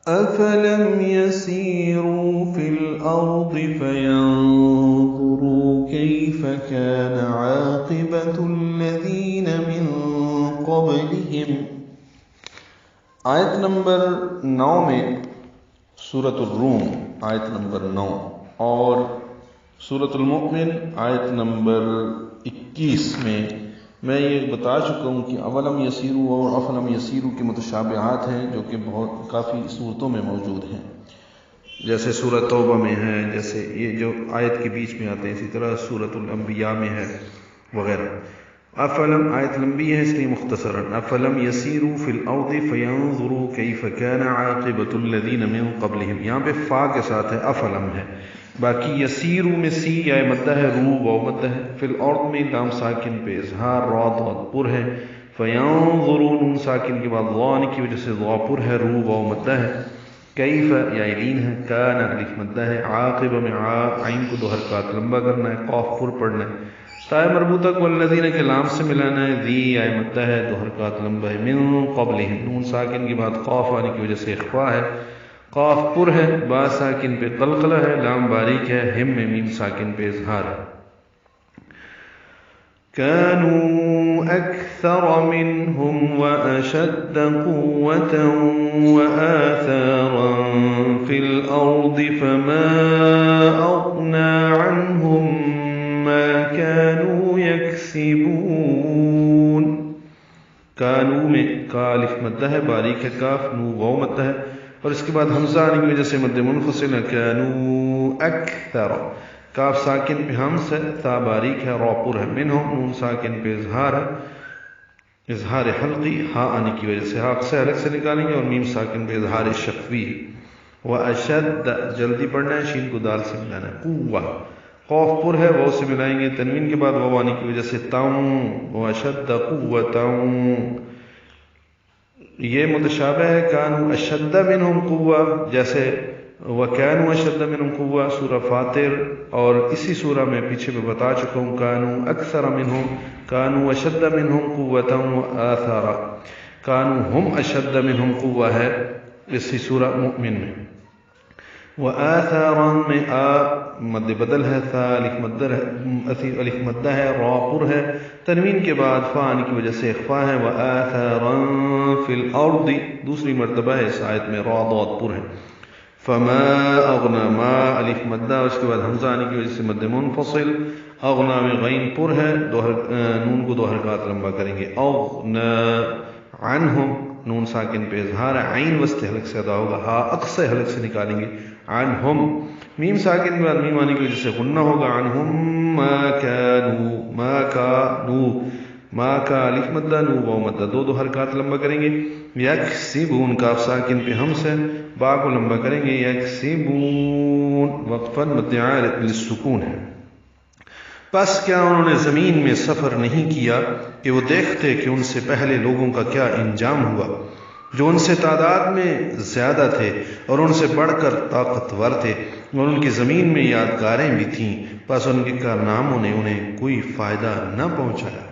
أفلم يسيروا في الأرض فينظروا كيف كان عاقبة الذين من قبلهم. آیت نمبر 9 میں سورۃ الروم آیت نمبر 9 اور سورۃ المؤمن آیت نمبر 21 میں یہ بتا چکا ہوں کہ اولم یسیرو اور افلم یسیرو کے متشابہات ہیں جو کہ کافی صورتوں میں موجود ہیں، جیسے سورۃ توبہ میں ہے، جیسے یہ جو آیت کے بیچ میں آتے ہیں، اسی طرح سورۃ الانبیاء میں ہے وغیرہ. افلم آیت لمبی ہے اس لیے مختصراً افلم یسیرو فی الارض فینظروا کیف کان عاقبۃ الذین من قبلہم. یہاں پہ فا کے ساتھ ہے، افلم ہے. باقی یسیرو میں سی یا مدہ ہے، رو واو مدہ ہے. فی الارض میں لام ساکن پہ اظہار، را ضاد پر ہے. فینظروا نون ساکن کے بعد ضان کی وجہ سے ضا پر ہے، رو واو مدہ ہے. کیف یا لین ہے، کان الف مدہ ہے. عاقبہ میں عین کو 2 حرکات لمبا کرنا ہے، قاف پر پڑھنا ہے. تائے مربوطہ کو الذین کے لام سے ملانا ہے، ذی یا مدہ ہے، 2 حرکات لمبا ہے. من قبلہم نون ساکن کے بعد قاف آنے کی وجہ سے اخفا ہے، قاف پر ہے. با ساکن پہ قلقلہ ہے، لام باریک ہے. ہم میں میم ساکن پہ اظہار ہے. كانوا أكثر منهم وأشد قوة وآثارا في الأرض فما أغنى عنهم ما كانوا يكسبون. کانو میں کالف مدہ ہے، باریک ہے کاف، نو واو مدہ ہے، اور اس کے بعد حمزہ آنے کی وجہ سے مد منفصل ہے. کانو اکثر، کاف ساکن پہ حمز ہے، تا باریک ہے، را پر ہے. منہم نون ساکن پہ اظہار ہے، اظہار حلقی، ہا آنے کی وجہ سے ہا سے الگ سے نکالیں گے، اور میم ساکن پہ اظہار شفوی. واشد جلدی پڑھنا ہے، شین کو دال سے ملانا ہے. قوہ قوف پر ہے، واو سے ملائیں گے. تنوین کے بعد واو آنے کی وجہ سے تاؤں، واشد قوتاؤں. یہ متشابہ ہے کانوا اشد منہم قوہ، جیسے وکانوا اشد منہم قوہ سورہ فاطر، اور اسی سورہ میں پیچھے میں بتا چکا ہوں کانوا اکثر منہم، کانوا اشد منہم قوتا وآثارا. کانوا ہم اشد منہم قوہ ہے اسی سورہ مؤمن میں. وآثارا میں آ مد بدل ہے، تھا الف مدہ ہے، را پر ہے. تنوین کے بعد فا آنے کی وجہ سے اخفا ہے. وآثارا فی الارض دوسری مرتبہ ہے اس آیت میں، را ضاد پر ہے. فما اغنا، ما الف مدہ، اس کے بعد حمزہ آنے کی وجہ سے مد منفصل. اغنا میں غین پر ہے، نون کو 2 حرکات لمبا کریں گے. اغنا عنہم نون ساکن پہ اظہار ہے، عین وسط حلق سے ادا ہوگا، ہا اقصى حلق سے نکالیں گے. عنہم میم ساکن کے بعد میم آنے کی وجہ سے غنہ ہوگا. عنہم ما کانوا، ما کانو، ما کا الف مدہ، نو واو مدہ، 2 حرکات لمبا کریں گے. یکسبون کاف ساکن پہ ہم سے با کو لمبا کریں گے. یکسبون وقفا مد عارض للسکون ہے. پس کیا انہوں نے زمین میں سفر نہیں کیا کہ وہ دیکھتے کہ ان سے پہلے لوگوں کا کیا انجام ہوا، جو ان سے تعداد میں زیادہ تھے اور ان سے بڑھ کر طاقتور تھے، اور ان کی زمین میں یادگاریں بھی تھیں، پس ان کے کارناموں نے انہیں کوئی فائدہ نہ پہنچایا.